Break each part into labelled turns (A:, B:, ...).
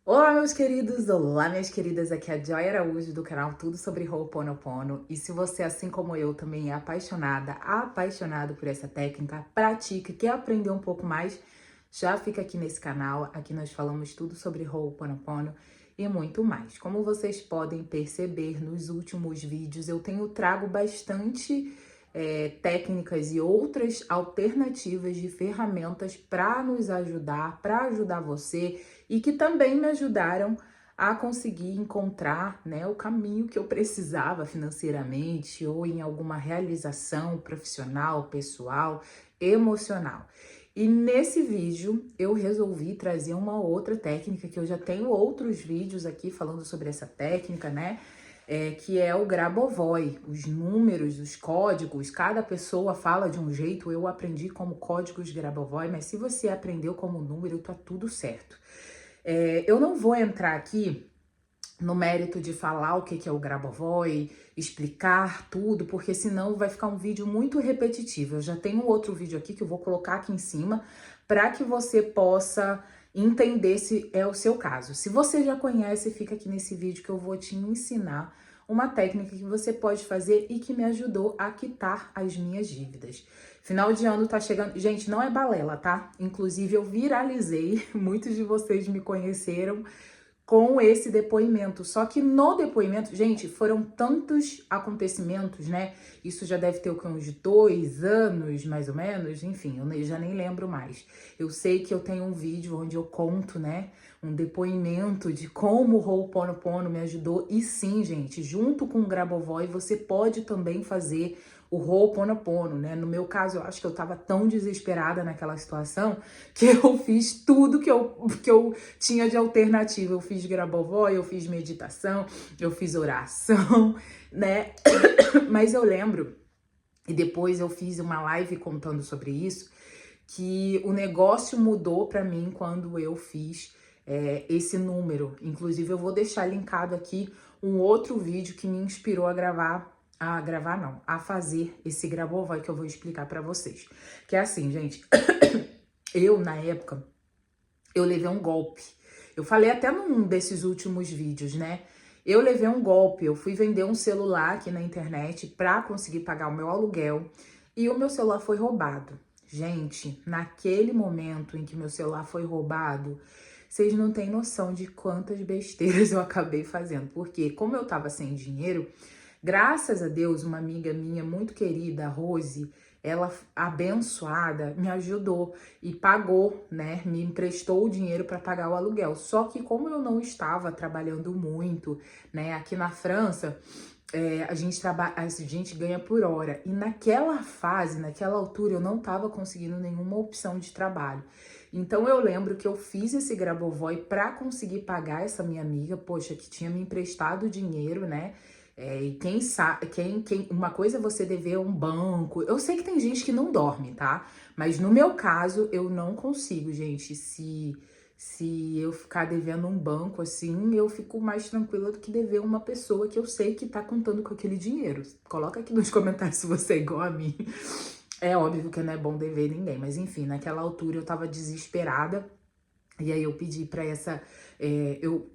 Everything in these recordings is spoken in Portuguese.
A: Olá, meus queridos! Olá, minhas queridas! Aqui é a Joy Araújo do canal Tudo Sobre Ho'oponopono. E se você, assim como eu, também é apaixonado por essa técnica, pratica, quer aprender um pouco mais, já fica aqui nesse canal. Aqui nós falamos tudo sobre Ho'oponopono e muito mais. Como vocês podem perceber nos últimos vídeos, eu tenho trago bastante técnicas e outras alternativas de ferramentas para nos ajudar, para ajudar você e que também me ajudaram a conseguir encontrar, né, o caminho que eu precisava financeiramente ou em alguma realização profissional, pessoal, emocional. E nesse vídeo eu resolvi trazer uma outra técnica que eu já tenho outros vídeos aqui falando sobre essa técnica, né? Que é o Grabovoi, os números, os códigos, cada pessoa fala de um jeito, eu aprendi como códigos Grabovoi, mas se você aprendeu como número, tá tudo certo. Eu não vou entrar aqui no mérito de falar o que é o Grabovoi, explicar tudo, porque senão vai ficar um vídeo muito repetitivo. Eu já tenho um outro vídeo aqui que eu vou colocar aqui em cima para que você possa entender se é o seu caso. Se você já conhece, fica aqui nesse vídeo que eu vou te ensinar uma técnica que você pode fazer e que me ajudou a quitar as minhas dívidas. Final de ano tá chegando. Gente, não é balela, tá? Inclusive, eu viralizei. Muitos de vocês me conheceram com esse depoimento. Só que no depoimento, gente, foram tantos acontecimentos, né? Isso já deve ter o que, uns 2 anos, mais ou menos. Enfim, eu já nem lembro mais. Eu sei que eu tenho um vídeo onde eu conto, né? Um depoimento de como o Ho'oponopono me ajudou. E sim, gente, junto com o Grabovoi, você pode também fazer o Ho'oponopono, né? No meu caso, eu acho que eu tava tão desesperada naquela situação que eu fiz tudo que eu tinha de alternativa. Eu fiz Grabovoi, eu fiz meditação, eu fiz oração, né? Mas eu lembro, e depois eu fiz uma live contando sobre isso, que o negócio mudou para mim quando eu fiz esse número. Inclusive, eu vou deixar linkado aqui um outro vídeo que me inspirou a fazer esse Grabovoi que eu vou explicar para vocês. Que é assim, gente, eu na época, eu levei um golpe. Eu falei até num desses últimos vídeos, né? Eu levei um golpe, eu fui vender um celular aqui na internet para conseguir pagar o meu aluguel e o meu celular foi roubado. Gente, naquele momento em que meu celular foi roubado, vocês não têm noção de quantas besteiras eu acabei fazendo. Porque como eu tava sem dinheiro, graças a Deus, uma amiga minha muito querida, a Rose, ela abençoada, me ajudou e pagou, né? Me emprestou o dinheiro para pagar o aluguel. Só que como eu não estava trabalhando muito, né? Aqui na França, a gente ganha por hora. E naquela fase, naquela altura, eu não estava conseguindo nenhuma opção de trabalho. Então eu lembro que eu fiz esse Grabovoi para conseguir pagar essa minha amiga, poxa, que tinha me emprestado dinheiro, né? E quem sabe, uma coisa é você dever a um banco. Eu sei que tem gente que não dorme, tá? Mas no meu caso, eu não consigo, gente. Se eu ficar devendo um banco assim, eu fico mais tranquila do que dever uma pessoa que eu sei que tá contando com aquele dinheiro. Coloca aqui nos comentários se você é igual a mim. É óbvio que não é bom dever ninguém, mas enfim, naquela altura eu tava desesperada. E aí eu pedi para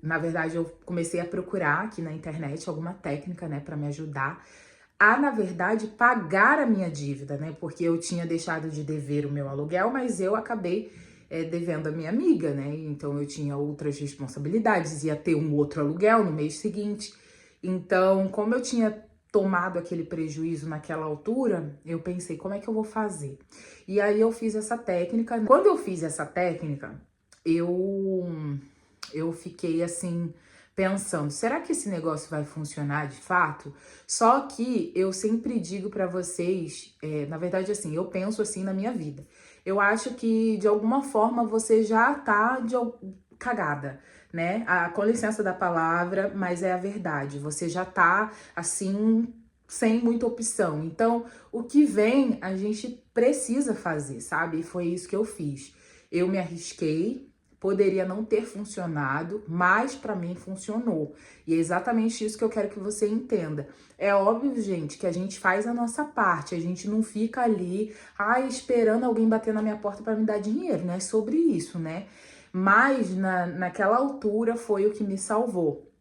A: na verdade, eu comecei a procurar aqui na internet alguma técnica, né, para me ajudar a, na verdade, pagar a minha dívida, né, porque eu tinha deixado de dever o meu aluguel, mas eu acabei devendo a minha amiga, né, então eu tinha outras responsabilidades, ia ter um outro aluguel no mês seguinte. Então, como eu tinha tomado aquele prejuízo naquela altura, eu pensei, como é que eu vou fazer? E aí eu fiz essa técnica. Quando eu fiz essa técnica, eu fiquei assim pensando, será que esse negócio vai funcionar de fato? Só que eu sempre digo pra vocês, na verdade assim, eu penso assim na minha vida. Eu acho que de alguma forma você já tá cagada, né? Com licença da palavra, mas é a verdade. Você já tá assim sem muita opção. Então, o que vem, a gente precisa fazer, sabe? E foi isso que eu fiz. Eu me arrisquei, poderia não ter funcionado, mas para mim funcionou. E é exatamente isso que eu quero que você entenda. É óbvio, gente, que a gente faz a nossa parte, a gente não fica ali, esperando alguém bater na minha porta para me dar dinheiro, não é sobre isso, né? Mas naquela altura foi o que me salvou.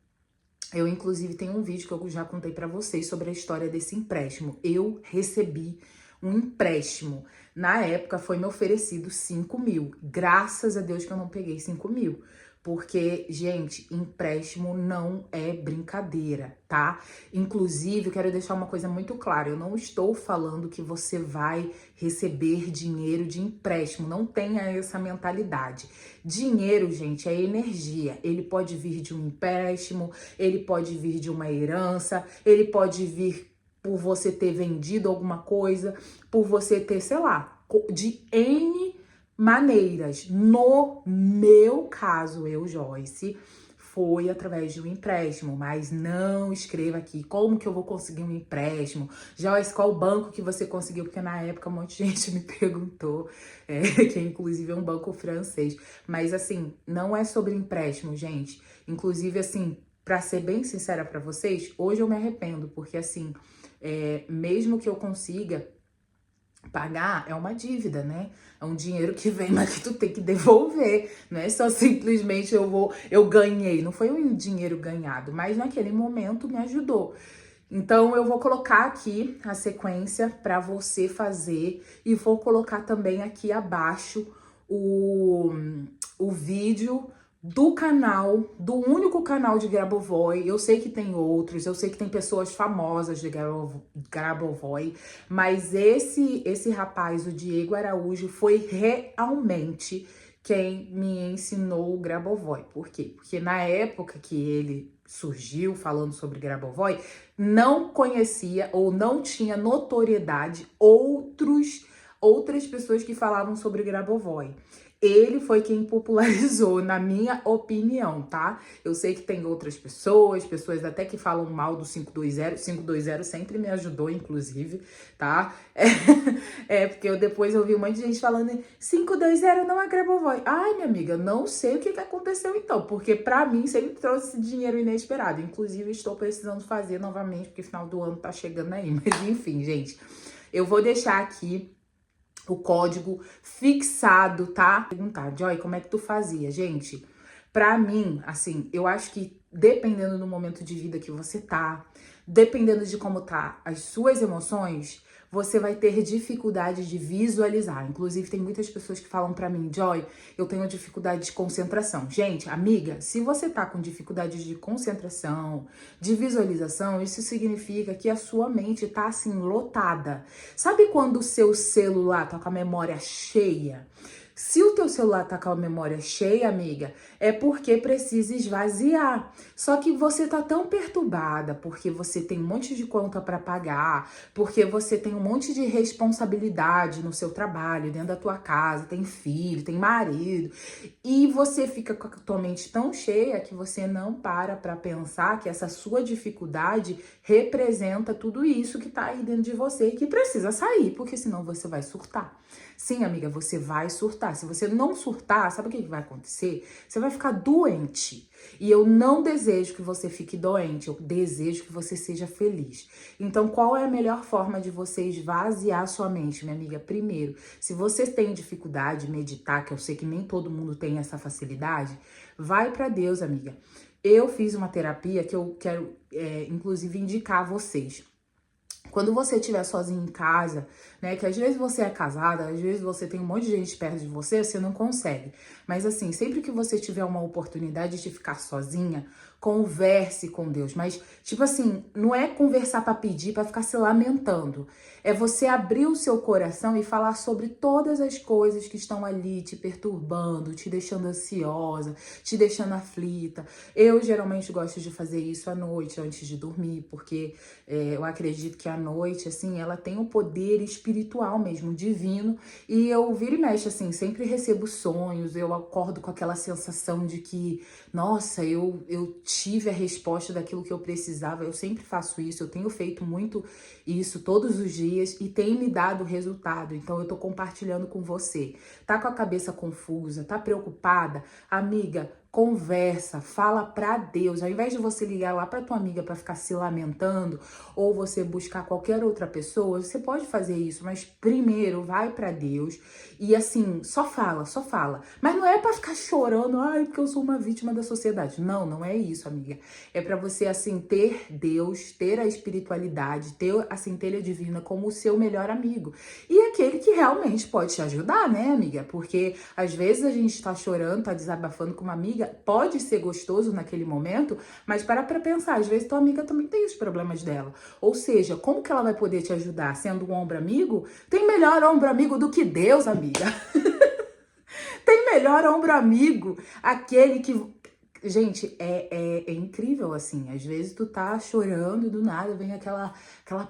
A: Eu, inclusive, tenho um vídeo que eu já contei pra vocês sobre a história desse empréstimo. Eu recebi um empréstimo. Na época, foi me oferecido 5 mil. Graças a Deus que eu não peguei 5 mil. Porque, gente, empréstimo não é brincadeira, tá? Inclusive, eu quero deixar uma coisa muito clara. Eu não estou falando que você vai receber dinheiro de empréstimo. Não tenha essa mentalidade. Dinheiro, gente, é energia. Ele pode vir de um empréstimo, ele pode vir de uma herança, ele pode vir por você ter vendido alguma coisa, por você ter, sei lá, de N maneiras. No meu caso, eu, Joyce, foi através de um empréstimo, mas não escreva aqui como que eu vou conseguir um empréstimo. Joyce, qual banco que você conseguiu? Porque na época um monte de gente me perguntou, que inclusive é um banco francês. Mas assim, não é sobre empréstimo, gente. Inclusive, assim, pra ser bem sincera pra vocês, hoje eu me arrependo, porque assim, mesmo que eu consiga pagar, é uma dívida, né? É um dinheiro que vem, mas que tu tem que devolver. Não é só simplesmente eu ganhei. Não foi um dinheiro ganhado, mas naquele momento me ajudou. Então eu vou colocar aqui a sequência para você fazer e vou colocar também aqui abaixo o vídeo do canal, do único canal de Grabovoi. Eu sei que tem outros, eu sei que tem pessoas famosas de Grabovoi, mas esse rapaz, o Diego Araújo, foi realmente quem me ensinou o Grabovoi. Por quê? Porque na época que ele surgiu falando sobre Grabovoi, não conhecia ou não tinha notoriedade outras pessoas que falavam sobre Grabovoi. Ele foi quem popularizou, na minha opinião, tá? Eu sei que tem outras pessoas até que falam mal do 520. 520 sempre me ajudou, inclusive, tá? Porque depois eu vi um monte de gente falando 520 não é Grabovoi. Ai, minha amiga, não sei o que aconteceu então, porque pra mim sempre trouxe dinheiro inesperado. Inclusive, estou precisando fazer novamente, porque final do ano tá chegando aí. Mas enfim, gente, eu vou deixar aqui o código fixado, tá? Perguntar, Joy, como é que tu fazia? Gente, pra mim, assim, eu acho que dependendo do momento de vida que você tá, dependendo de como tá as suas emoções, você vai ter dificuldade de visualizar. Inclusive, tem muitas pessoas que falam pra mim, Joy, eu tenho dificuldade de concentração. Gente, amiga, se você tá com dificuldade de concentração, de visualização, isso significa que a sua mente tá, assim, lotada. Sabe quando o seu celular tá com a memória cheia? Se o teu celular tá com a memória cheia, amiga, é porque precisa esvaziar. Só que você tá tão perturbada porque você tem um monte de conta para pagar, porque você tem um monte de responsabilidade no seu trabalho, dentro da tua casa, tem filho, tem marido, e você fica com a tua mente tão cheia que você não para pensar que essa sua dificuldade representa tudo isso que tá aí dentro de você e que precisa sair, porque senão você vai surtar. Sim, amiga, você vai surtar. Se você não surtar, sabe o que vai acontecer? Você vai ficar doente. E eu não desejo que você fique doente, eu desejo que você seja feliz. Então, qual é a melhor forma de você esvaziar sua mente, minha amiga? Primeiro, se você tem dificuldade de meditar, que eu sei que nem todo mundo tem essa facilidade, vai pra Deus, amiga. Eu fiz uma terapia que eu quero, inclusive, indicar a vocês. Quando você estiver sozinho em casa, né, que às vezes você é casada, às vezes você tem um monte de gente perto de você, você não consegue. Mas assim, sempre que você tiver uma oportunidade de ficar sozinha, converse com Deus. Mas, tipo assim, não é conversar pra pedir, pra ficar se lamentando. É você abrir o seu coração e falar sobre todas as coisas que estão ali te perturbando, te deixando ansiosa, te deixando aflita. Eu geralmente gosto de fazer isso à noite, antes de dormir, porque eu acredito que a noite, assim, ela tem um poder espiritual mesmo, divino, e eu viro e mexo, assim, sempre recebo sonhos, eu acordo com aquela sensação de que, nossa, eu tive a resposta daquilo que eu precisava. Eu sempre faço isso, eu tenho feito muito isso todos os dias e tem me dado resultado, então eu tô compartilhando com você. Tá com a cabeça confusa, tá preocupada? Amiga, conversa, fala pra Deus. Ao invés de você ligar lá pra tua amiga pra ficar se lamentando ou você buscar qualquer outra pessoa, você pode fazer isso, mas primeiro vai pra Deus e assim, só fala, só fala. Mas não é pra ficar chorando, ai, porque eu sou uma vítima da sociedade. Não, não é isso, amiga. É pra você assim ter Deus, ter a espiritualidade, ter a centelha divina como o seu melhor amigo. E aquele que realmente pode te ajudar, né, amiga? Porque às vezes a gente tá chorando, tá desabafando com uma amiga, pode ser gostoso naquele momento, mas para pra pensar, às vezes tua amiga também tem os problemas dela. Ou seja, como que ela vai poder te ajudar? Sendo um ombro amigo? Tem melhor ombro amigo do que Deus, amiga. Tem melhor ombro amigo, aquele que... Gente, é incrível, assim, às vezes tu tá chorando e do nada vem aquela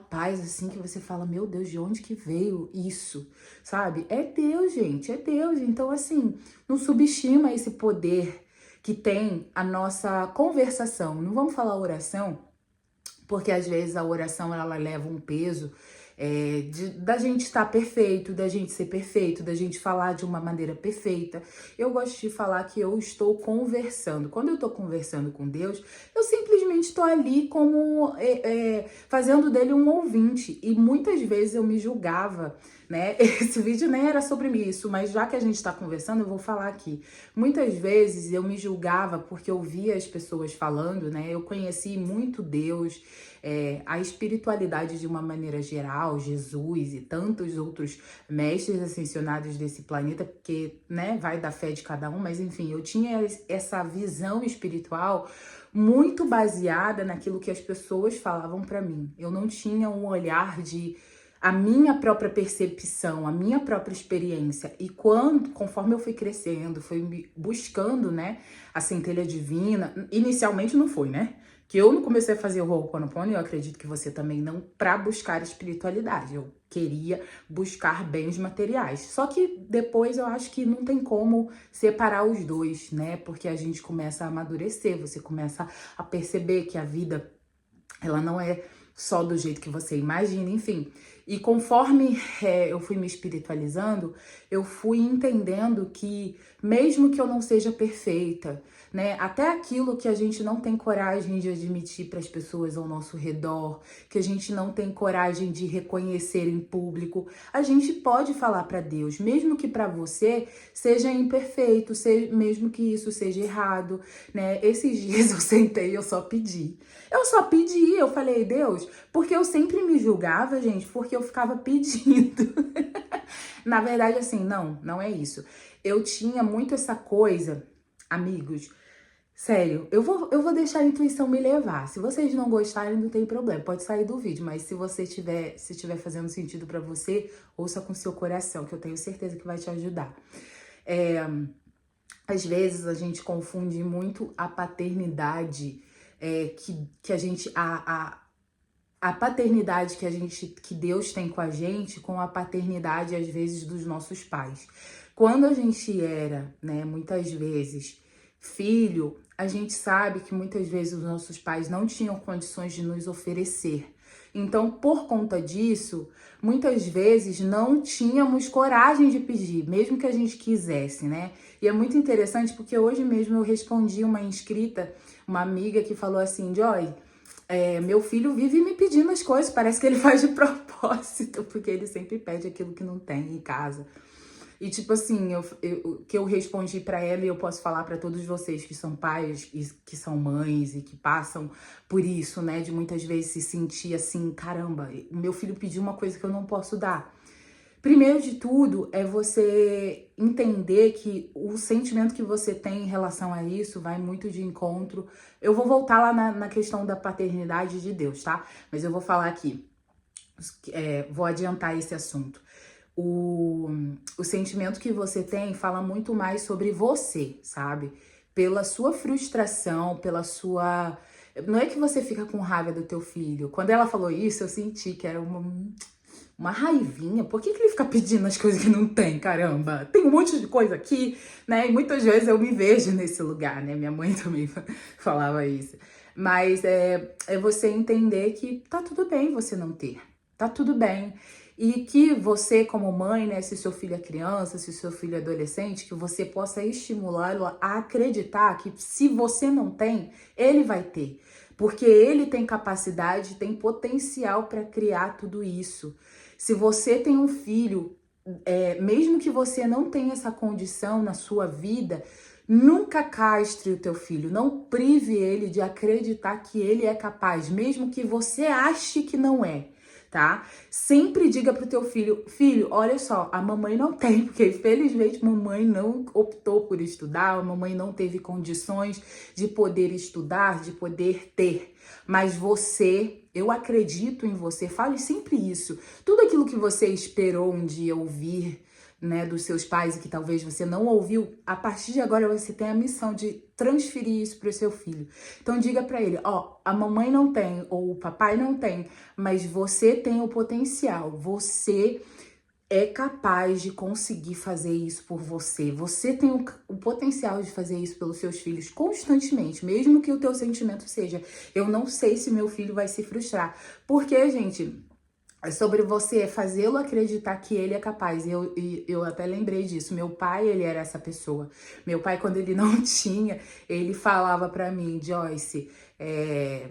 A: paz, assim, que você fala, meu Deus, de onde que veio isso, sabe? É Deus, gente, é Deus. Então, assim, não subestima esse poder que tem a nossa conversação. Não vamos falar oração, porque às vezes a oração, ela leva um peso da gente estar perfeito, da gente ser perfeito, da gente falar de uma maneira perfeita. Eu gosto de falar que eu estou conversando. Quando eu estou conversando com Deus, eu simplesmente estou ali como fazendo dele um ouvinte. E muitas vezes eu me julgava, né? Esse vídeo nem era sobre isso, mas já que a gente está conversando, eu vou falar aqui. Muitas vezes eu me julgava porque eu via as pessoas falando, né? Eu conheci muito Deus, a espiritualidade de uma maneira geral, Jesus e tantos outros mestres ascensionados desse planeta, porque, né, vai da fé de cada um, mas enfim, eu tinha essa visão espiritual muito baseada naquilo que as pessoas falavam para mim. Eu não tinha um olhar de a minha própria percepção, a minha própria experiência. E conforme eu fui crescendo, fui buscando, né, a centelha divina, inicialmente não foi, né? Que eu não comecei a fazer o Ho'oponopono, e eu acredito que você também não, para buscar espiritualidade. Eu queria buscar bens materiais. Só que depois eu acho que não tem como separar os dois, né? Porque a gente começa a amadurecer, você começa a perceber que a vida, ela não é só do jeito que você imagina, enfim. E conforme eu fui me espiritualizando, eu fui entendendo que mesmo que eu não seja perfeita, né, até aquilo que a gente não tem coragem de admitir para as pessoas ao nosso redor, que a gente não tem coragem de reconhecer em público, a gente pode falar para Deus, mesmo que para você seja imperfeito, mesmo que isso seja errado, né? Esses dias eu sentei e eu só pedi. Eu falei, Deus, porque eu sempre me julgava, gente, porque eu ficava pedindo. Na verdade, assim, não é isso. Eu tinha muito essa coisa, amigos, sério, eu vou deixar a intuição me levar. Se vocês não gostarem, não tem problema, pode sair do vídeo, mas se estiver fazendo sentido pra você, ouça com seu coração, que eu tenho certeza que vai te ajudar. Às vezes a gente confunde muito a paternidade que a gente... A paternidade que Deus tem com a gente, com a paternidade, às vezes, dos nossos pais. Quando a gente era, né, muitas vezes, filho, a gente sabe que muitas vezes os nossos pais não tinham condições de nos oferecer. Então, por conta disso, muitas vezes não tínhamos coragem de pedir, mesmo que a gente quisesse, né? E é muito interessante porque hoje mesmo eu respondi uma inscrita, uma amiga que falou assim, Joy, meu filho vive me pedindo as coisas, parece que ele faz de propósito, porque ele sempre pede aquilo que não tem em casa. E tipo assim, que eu respondi pra ela e eu posso falar pra todos vocês que são pais, e que são mães e que passam por isso, né? De muitas vezes se sentir assim, caramba, meu filho pediu uma coisa que eu não posso dar. Primeiro de tudo é você entender que o sentimento que você tem em relação a isso vai muito de encontro. Eu vou voltar lá na questão da paternidade de Deus, tá? Mas eu vou falar aqui, vou adiantar esse assunto. O sentimento que você tem fala muito mais sobre você, sabe? Pela sua frustração, pela sua... Não é que você fica com raiva do teu filho. Quando ela falou isso, eu senti que era uma raivinha. Por que ele fica pedindo as coisas que não tem, caramba? Tem um monte de coisa aqui, né? E muitas vezes eu me vejo nesse lugar, né? Minha mãe também falava isso. Mas é você entender que tá tudo bem você não ter. Tá tudo bem. E que você, como mãe, né, se seu filho é criança, se seu filho é adolescente, que você possa estimulá-lo a acreditar que se você não tem, ele vai ter. Porque ele tem capacidade, tem potencial para criar tudo isso. Se você tem um filho, mesmo que você não tenha essa condição na sua vida, nunca castre o teu filho, não prive ele de acreditar que ele é capaz, mesmo que você ache que não é, tá? Sempre diga pro teu filho, filho, olha só, a mamãe não tem, porque infelizmente mamãe não optou por estudar, a mamãe não teve condições de poder estudar, de poder ter, mas você, eu acredito em você, fale sempre isso. Tudo aquilo que você esperou um dia ouvir, né, dos seus pais e que talvez você não ouviu, a partir de agora você tem a missão de transferir isso para o seu filho. Então diga para ele, ó, a mamãe não tem ou o papai não tem, mas você tem o potencial, você é capaz de conseguir fazer isso por você. Você tem o potencial de fazer isso pelos seus filhos constantemente, mesmo que o teu sentimento seja, eu não sei se meu filho vai se frustrar. Porque, gente, é sobre você fazê-lo acreditar que ele é capaz. Eu até lembrei disso. Meu pai, ele era essa pessoa. Meu pai, quando ele não tinha, ele falava pra mim, Joyce,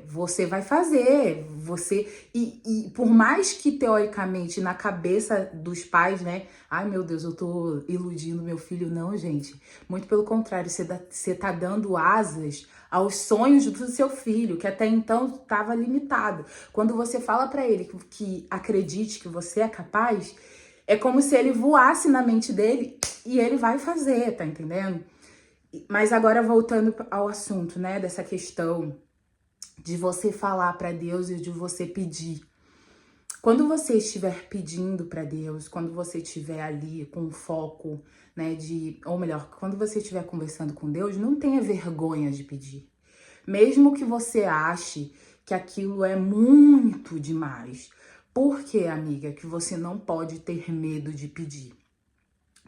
A: você vai fazer, você... E por mais que, teoricamente, na cabeça dos pais, né? Ai, meu Deus, eu tô iludindo meu filho. Não, gente. Muito pelo contrário, você tá dando asas aos sonhos do seu filho, que até então estava limitado. Quando você fala para ele que acredite que você é capaz, é como se ele voasse na mente dele e ele vai fazer, tá entendendo? Mas agora voltando ao assunto, né, dessa questão de você falar para Deus e de você pedir. Quando você estiver pedindo para Deus, quando você estiver ali com foco, né, ou melhor, quando você estiver conversando com Deus, não tenha vergonha de pedir. Mesmo que você ache que aquilo é muito demais. Por que, amiga, que você não pode ter medo de pedir?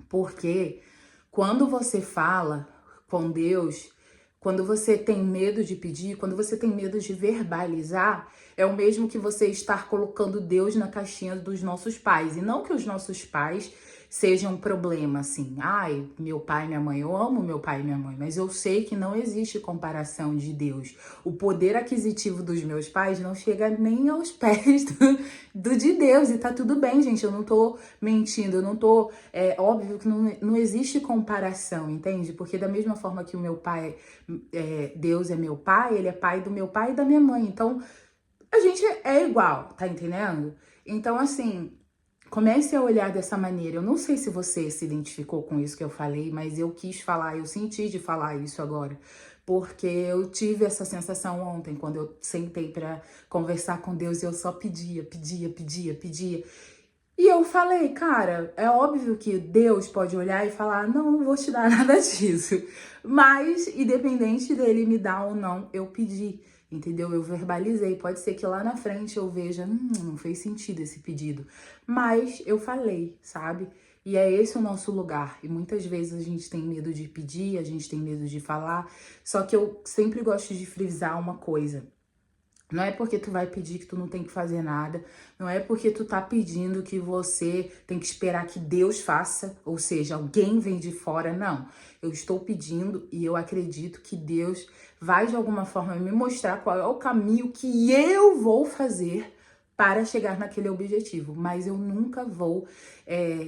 A: Porque quando você fala com Deus, quando você tem medo de pedir, quando você tem medo de verbalizar, é o mesmo que você estar colocando Deus na caixinha dos nossos pais. E não que os nossos pais sejam um problema, assim. Ai, meu pai e minha mãe, eu amo meu pai e minha mãe, mas eu sei que não existe comparação de Deus. O poder aquisitivo dos meus pais não chega nem aos pés do de Deus. E tá tudo bem, gente, eu não tô mentindo, eu não tô... É óbvio que não existe comparação, entende? Porque da mesma forma que o meu pai... Deus é meu pai, ele é pai do meu pai e da minha mãe. Então, a gente é igual, tá entendendo? Então, assim, comece a olhar dessa maneira. Eu não sei se você se identificou com isso que eu falei, mas eu quis falar, eu senti de falar isso agora. Porque eu tive essa sensação ontem, quando eu sentei pra conversar com Deus e eu só pedia. E eu falei, cara, é óbvio que Deus pode olhar e falar, não vou te dar nada disso. Mas, independente dele me dar ou não, eu pedi, entendeu? Eu verbalizei. Pode ser que lá na frente eu veja, não fez sentido esse pedido. Mas eu falei, sabe? E é esse o nosso lugar. E muitas vezes a gente tem medo de pedir, a gente tem medo de falar. Só que eu sempre gosto de frisar uma coisa. Não é porque tu vai pedir que tu não tem que fazer nada. Não é porque tu tá pedindo que você tem que esperar que Deus faça. Ou seja, alguém vem de fora. Não. Eu estou pedindo e eu acredito que Deus vai de alguma forma me mostrar qual é o caminho que eu vou fazer para chegar naquele objetivo. Mas eu nunca vou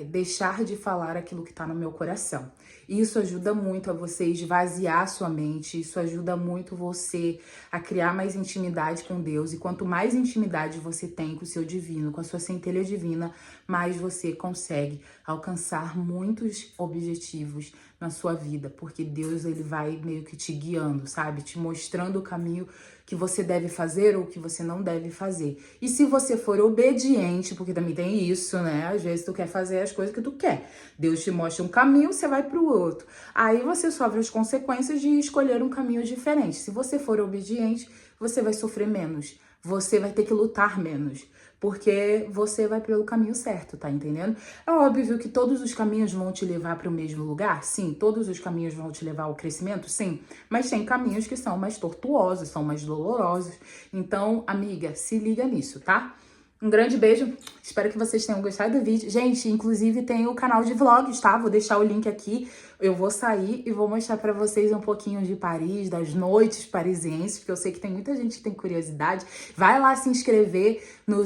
A: deixar de falar aquilo que tá no meu coração. Isso ajuda muito a você esvaziar sua mente, isso ajuda muito você a criar mais intimidade com Deus. E quanto mais intimidade você tem com o seu divino, com a sua centelha divina, mais você consegue alcançar muitos objetivos na sua vida. Porque Deus, ele vai meio que te guiando, sabe? Te mostrando o caminho que você deve fazer ou que você não deve fazer. E se você for obediente, porque também tem isso, né? Às vezes tu quer fazer as coisas que tu quer. Deus te mostra um caminho, você vai pro outro. Aí você sofre as consequências de escolher um caminho diferente. Se você for obediente, você vai sofrer menos. Você vai ter que lutar menos. Porque você vai pelo caminho certo, tá entendendo? É óbvio que todos os caminhos vão te levar para o mesmo lugar? Sim. Todos os caminhos vão te levar ao crescimento? Sim. Mas tem caminhos que são mais tortuosos, são mais dolorosos. Então, amiga, se liga nisso, tá? Um grande beijo, espero que vocês tenham gostado do vídeo. Gente, inclusive tem o canal de vlogs, tá? Vou deixar o link aqui. Eu vou sair e vou mostrar pra vocês um pouquinho de Paris, das noites parisienses, porque eu sei que tem muita gente que tem curiosidade. Vai lá se inscrever no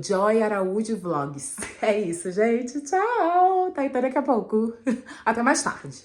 A: Joy Araújo Vlogs. É isso, gente. Tchau! Tá, até daqui a pouco. Até mais tarde.